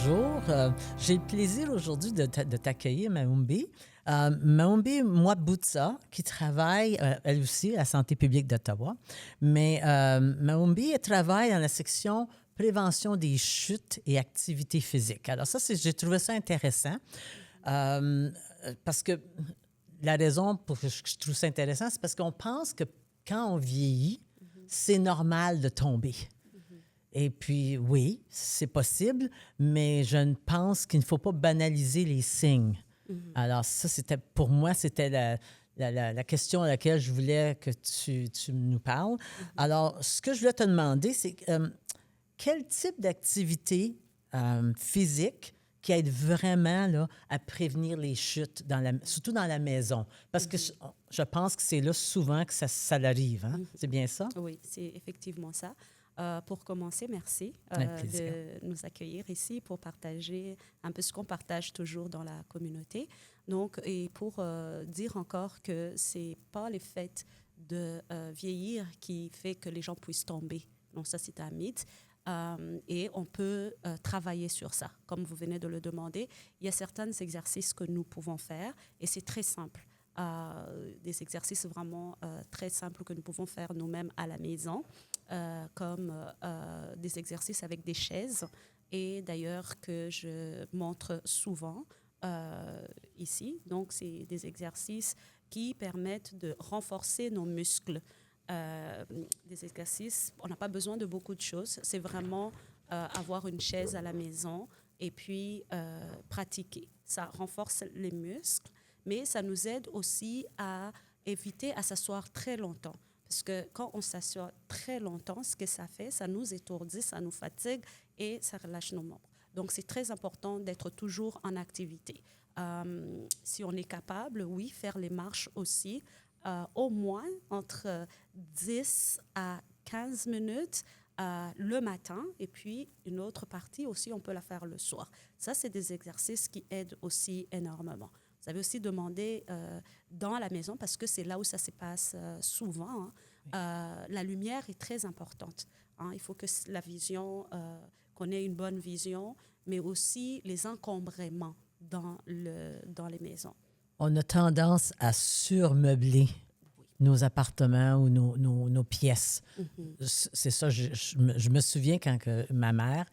bonjour. J'ai le plaisir aujourd'hui de t'accueillir, Maoumbi. Maoumbi Mwabutsa, qui travaille, elle aussi, à la santé publique d'Ottawa. Mais Maoumbi, elle travaille dans la section prévention des chutes et activités physiques. Alors ça, j'ai trouvé ça intéressant parce que la raison pour que je trouve ça intéressant, c'est parce qu'on pense que quand on vieillit, c'est normal de tomber. Et puis, oui, c'est possible, mais je ne pense qu'il ne faut pas banaliser les signes. Alors, ça, pour moi, c'était la question à laquelle je voulais que tu nous parles. Alors, ce que je voulais te demander, c'est quel type d'activité physique qui aide vraiment là, à prévenir les chutes, surtout dans la maison? Parce que je pense que c'est là souvent que ça arrive. Hein? C'est bien ça? Oui, c'est effectivement ça. Pour commencer, merci de nous accueillir ici pour partager un peu ce qu'on partage toujours dans la communauté. Donc, et pour dire encore que c'est pas le fait de vieillir qui fait que les gens puissent tomber. Donc ça, c'est un mythe. Et on peut travailler sur ça. Comme vous venez de le demander, il y a certains exercices que nous pouvons faire et c'est très simple. Des exercices vraiment très simples que nous pouvons faire nous-mêmes à la maison, comme des exercices avec des chaises, et d'ailleurs que je montre souvent ici. Donc, c'est des exercices qui permettent de renforcer nos muscles. Des exercices, on n'a pas besoin de beaucoup de choses, c'est vraiment avoir une chaise à la maison et puis pratiquer. Ça renforce les muscles, mais ça nous aide aussi à éviter à s'asseoir très longtemps. Parce que quand on s'assoit très longtemps, ce que ça fait, ça nous étourdit, ça nous fatigue et ça relâche nos membres. Donc, c'est très important d'être toujours en activité. Si on est capable, oui, faire les marches aussi, au moins entre 10 à 15 minutes le matin, et puis une autre partie aussi, on peut la faire le soir. Ça, c'est des exercices qui aident aussi énormément. Vous avez aussi demandé dans la maison, parce que c'est là où ça se passe souvent, hein, la lumière est très importante. Hein. Il faut que la vision, qu'on ait une bonne vision, mais aussi les encombrements dans les maisons. On a tendance à surmeubler nos appartements ou nos pièces. C'est ça, je me souviens quand ma mère,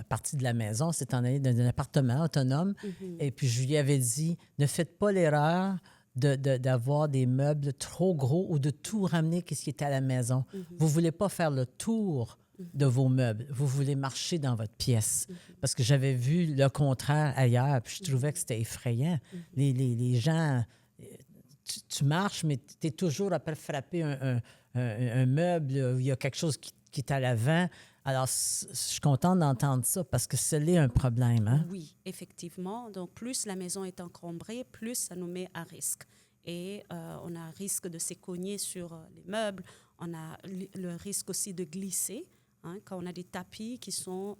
partie de la maison, s'est en allée dans un appartement autonome, et puis je lui avais dit, ne faites pas l'erreur d'avoir des meubles trop gros ou de tout ramener ce qui était à la maison. Vous ne voulez pas faire le tour de vos meubles. Vous voulez marcher dans votre pièce. Parce que j'avais vu le contraire ailleurs, puis je trouvais que c'était effrayant. Les gens... Tu marches, mais tu es toujours après frapper un meuble, il y a quelque chose qui est à l'avant. Alors, je suis contente d'entendre ça parce que ce l'est un problème. Hein? Oui, effectivement. Donc, plus la maison est encombrée, plus ça nous met à risque. Et on a un risque de se cogner sur les meubles. On a le risque aussi de glisser. Hein, quand on a des tapis qui sont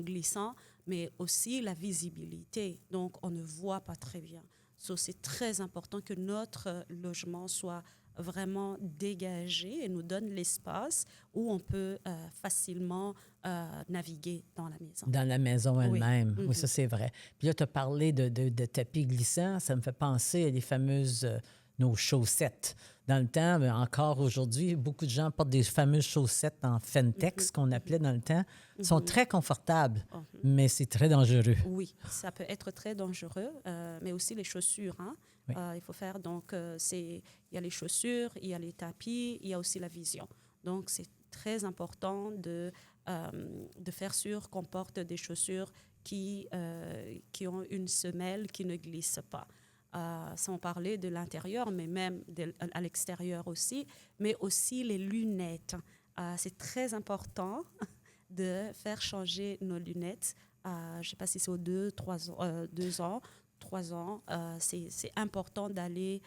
glissants, mais aussi la visibilité. Donc, on ne voit pas très bien. So, c'est très important que notre logement soit vraiment dégagé et nous donne l'espace où on peut facilement naviguer dans la maison. Dans la maison elle-même. Oui, Oui, ça, c'est vrai. Puis là, tu as parlé de tapis glissants. Ça me fait penser à les fameuses... nos chaussettes. Dans le temps, encore aujourd'hui, beaucoup de gens portent des fameuses chaussettes en Fentex, qu'on appelait dans le temps. Ils sont très confortables, mais c'est très dangereux. Oui, ça peut être très dangereux, mais aussi les chaussures. Hein? Oui. Il faut faire, donc, il y a les chaussures, il y a les tapis, il y a aussi la vision. Donc, c'est très important de faire sûr qu'on porte des chaussures qui ont une semelle qui ne glisse pas. Sans parler de l'intérieur, mais même à l'extérieur aussi, mais aussi les lunettes. C'est très important de faire changer nos lunettes. Je ne sais pas si c'est aux 2 ans, 3 ans. C'est important d'aller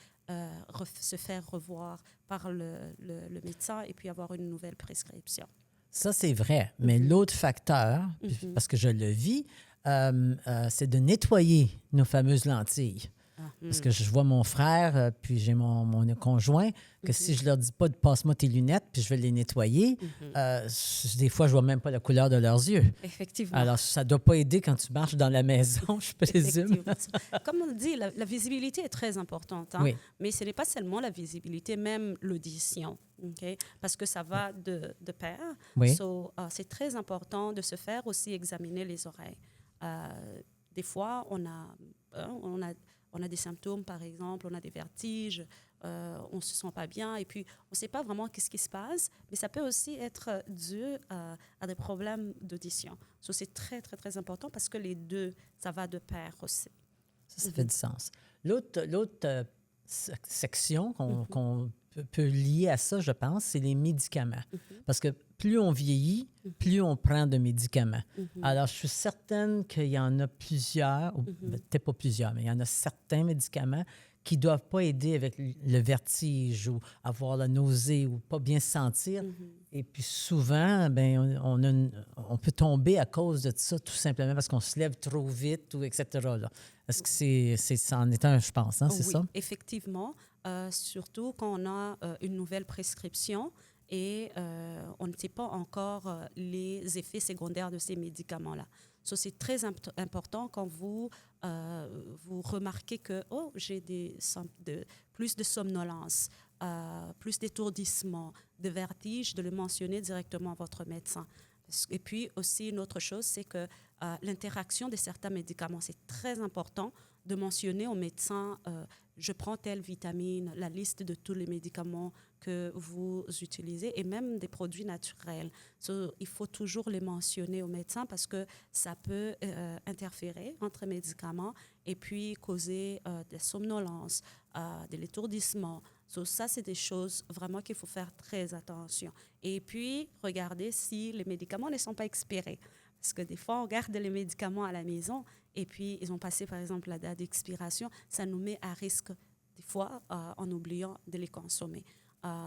se faire revoir par le médecin et puis avoir une nouvelle prescription. Ça, c'est vrai. Mais l'autre facteur, parce que je le vis, c'est de nettoyer nos fameuses lentilles. Parce que je vois mon frère, puis j'ai mon conjoint, que si je leur dis pas de passe-moi tes lunettes, puis je vais les nettoyer, des fois, je vois même pas la couleur de leurs yeux. Effectivement. Alors, ça doit pas aider quand tu marches dans la maison, je présume. Comme on dit, la visibilité est très importante. Hein? Oui. Mais ce n'est pas seulement la visibilité, même l'audition. Okay? Parce que ça va de pair. Oui. C'est très important de se faire aussi examiner les oreilles. Des fois, on a des symptômes, par exemple, on a des vertiges, on ne se sent pas bien, et puis on ne sait pas vraiment qu'est-ce qui se passe, mais ça peut aussi être dû à des problèmes d'audition. C'est très, très, très important parce que les deux, ça va de pair aussi. Ça fait du sens. L'autre section qu'on peut lier à ça, je pense, c'est les médicaments. Parce que plus on vieillit, plus on prend de médicaments. Alors, je suis certaine qu'il y en a plusieurs, ou peut-être pas plusieurs, mais il y en a certains médicaments qui ne doivent pas aider avec le vertige ou avoir la nausée ou pas bien se sentir. Et puis souvent, ben, on peut tomber à cause de ça, tout simplement parce qu'on se lève trop vite, ou etc. Là. Est-ce que ça en est un, je pense, hein, c'est oui, ça? Effectivement, surtout quand on a une nouvelle prescription et on ne sait pas encore les effets secondaires de ces médicaments-là. C'est très important quand vous remarquez que j'ai plus de somnolence, plus d'étourdissement, de vertige, de le mentionner directement à votre médecin. Et puis aussi, une autre chose, c'est que l'interaction de certains médicaments, c'est très important de mentionner au médecin je prends telle vitamine, la liste de tous les médicaments que vous utilisez et même des produits naturels. Il faut toujours les mentionner au médecin parce que ça peut interférer entre médicaments et puis causer des somnolences, de l'étourdissement. Ça, c'est des choses vraiment qu'il faut faire très attention. Et puis, regardez si les médicaments ne sont pas expirés. Parce que des fois, on garde les médicaments à la maison et puis ils ont passé, par exemple, la date d'expiration. Ça nous met à risque, des fois, en oubliant de les consommer.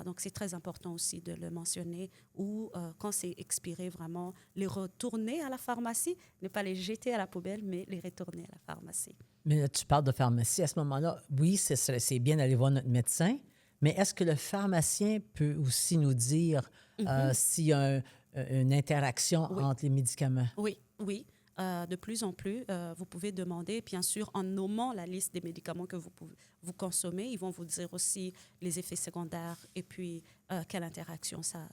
Donc, c'est très important aussi de le mentionner ou, quand c'est expiré, vraiment, les retourner à la pharmacie, ne pas les jeter à la poubelle, mais les retourner à la pharmacie. Mais là, tu parles de pharmacie. À ce moment-là, oui, c'est bien d'aller voir notre médecin, mais est-ce que le pharmacien peut aussi nous dire s'il y a une interaction entre les médicaments? Oui. De plus en plus, vous pouvez demander, bien sûr, en nommant la liste des médicaments que vous consommez, ils vont vous dire aussi les effets secondaires et puis quelle interaction ça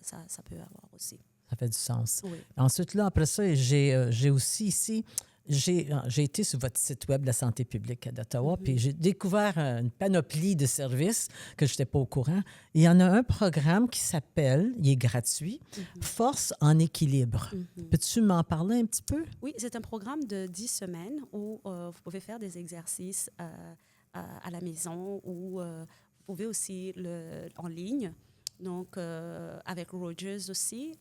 peut avoir aussi. Ça fait du sens. Oui. Ensuite, là, après ça, j'ai aussi ici... J'ai été sur votre site web de la santé publique d'Ottawa, puis j'ai découvert une panoplie de services que je n'étais pas au courant. Il y en a un programme qui s'appelle, il est gratuit, Force en équilibre. Peux-tu m'en parler un petit peu? Oui, c'est un programme de 10 semaines où vous pouvez faire des exercices à la maison ou vous pouvez aussi en ligne. Donc, avec Rogers aussi.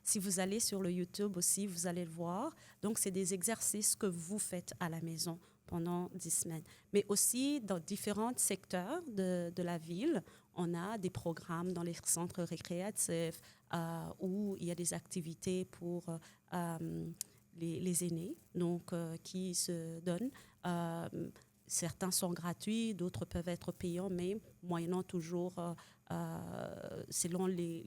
Si vous allez sur le YouTube aussi, vous allez le voir. Donc, c'est des exercices que vous faites à la maison pendant 10 semaines. Mais aussi, dans différents secteurs de la ville, on a des programmes dans les centres récréatifs où il y a des activités pour les aînés, donc qui se donnent. Certains sont gratuits, d'autres peuvent être payants, mais moyennant toujours selon l'income.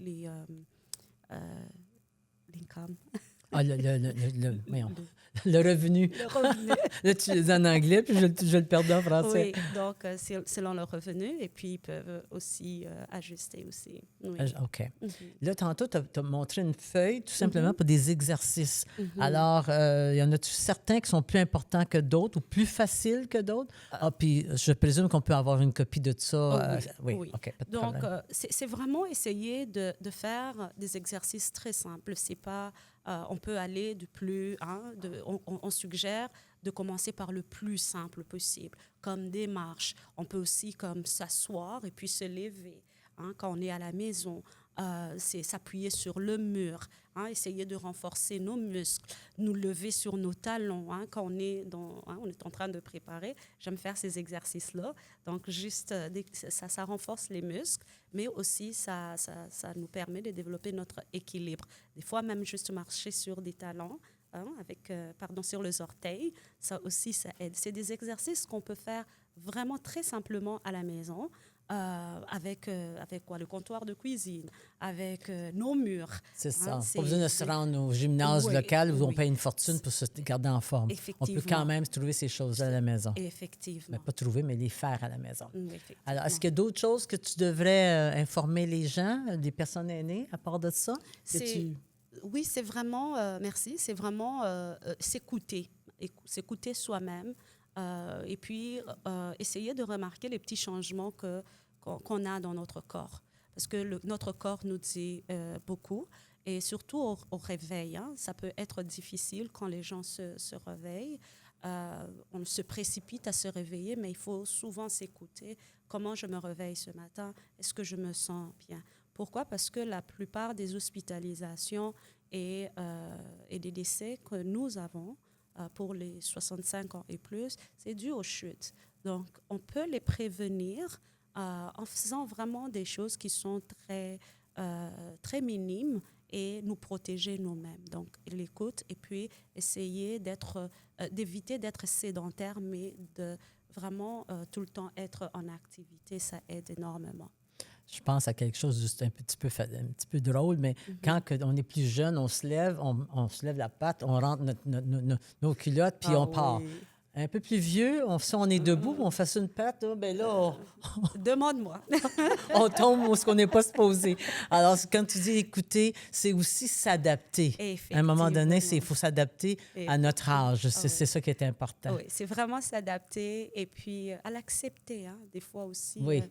Le revenu. Le revenu. Là, tu le dis en anglais, puis je le perds en français. Oui, donc selon le revenu, et puis ils peuvent aussi ajuster aussi. Oui. OK. Là, tantôt, tu as montré une feuille, tout simplement, pour des exercices. Alors, y en a-tu certains qui sont plus importants que d'autres ou plus faciles que d'autres? Puis je présume qu'on peut avoir une copie de ça. Oui. OK, pas de donc, problème. c'est vraiment essayer de faire des exercices très simples. C'est pas... on peut aller du plus... on suggère de commencer par le plus simple possible, comme des marches. On peut aussi comme s'asseoir et puis se lever. Quand on est à la maison, c'est s'appuyer sur le mur, essayer de renforcer nos muscles, nous lever sur nos talons. Quand on est en train de préparer, j'aime faire ces exercices-là. Donc, juste, ça renforce les muscles, mais aussi ça nous permet de développer notre équilibre. Des fois, même juste marcher sur des talons, sur les orteils. Ça aussi, ça aide. C'est des exercices qu'on peut faire vraiment très simplement à la maison. Avec quoi? Le comptoir de cuisine, avec nos murs. C'est ça. Pas besoin de se rendre au gymnase local où on paye une fortune pour se garder en forme. On peut quand même trouver ces choses-là à la maison. Effectivement. Mais pas trouver, mais les faire à la maison. Alors, est-ce qu'il y a d'autres choses que tu devrais informer les gens, des personnes aînées, à part de ça? Oui, c'est vraiment, merci, c'est vraiment s'écouter. S'écouter soi-même. Et puis, essayer de remarquer les petits changements qu'on a dans notre corps. Parce que notre corps nous dit beaucoup. Et surtout au réveil. Ça peut être difficile quand les gens se réveillent. On se précipite à se réveiller, mais il faut souvent s'écouter. Comment je me réveille ce matin? Est-ce que je me sens bien? Pourquoi? Parce que la plupart des hospitalisations et des décès que nous avons, pour les 65 ans et plus, c'est dû aux chutes. Donc, on peut les prévenir en faisant vraiment des choses qui sont très minimes et nous protéger nous-mêmes. Donc, l'écoute et puis essayer d'éviter d'être sédentaire, mais de vraiment tout le temps être en activité, ça aide énormément. Je pense à quelque chose juste un petit peu drôle, mais quand on est plus jeune, on se lève la patte, on rentre nos culottes, puis on part. Un peu plus vieux, si on est debout, on fait une patte, ben là, demande-moi. On tombe où est-ce qu'on n'est pas supposé. Alors, quand tu dis écouter, c'est aussi s'adapter. À un moment donné, il faut s'adapter à notre âge. C'est ça qui est important. Oui, c'est vraiment s'adapter et puis à l'accepter. Des fois aussi, oui.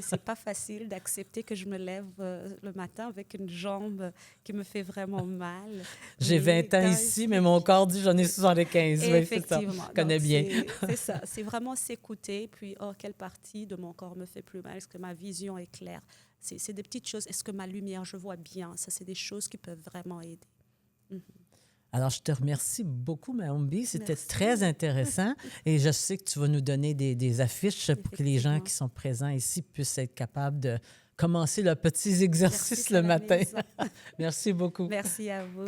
C'est pas facile d'accepter que je me lève le matin avec une jambe qui me fait vraiment mal. J'ai 20 ans ici, mais mon corps dit j'en ai 75. Effectivement. Oui, c'est ça. Bien. C'est ça, c'est vraiment s'écouter, puis quelle partie de mon corps me fait plus mal, est-ce que ma vision est claire, c'est des petites choses, est-ce que ma lumière, je vois bien, ça c'est des choses qui peuvent vraiment aider. Alors, je te remercie beaucoup, Maombi, c'était très intéressant et je sais que tu vas nous donner des affiches pour que les gens qui sont présents ici puissent être capables de commencer leurs petits exercices le matin. Merci beaucoup. Merci à vous.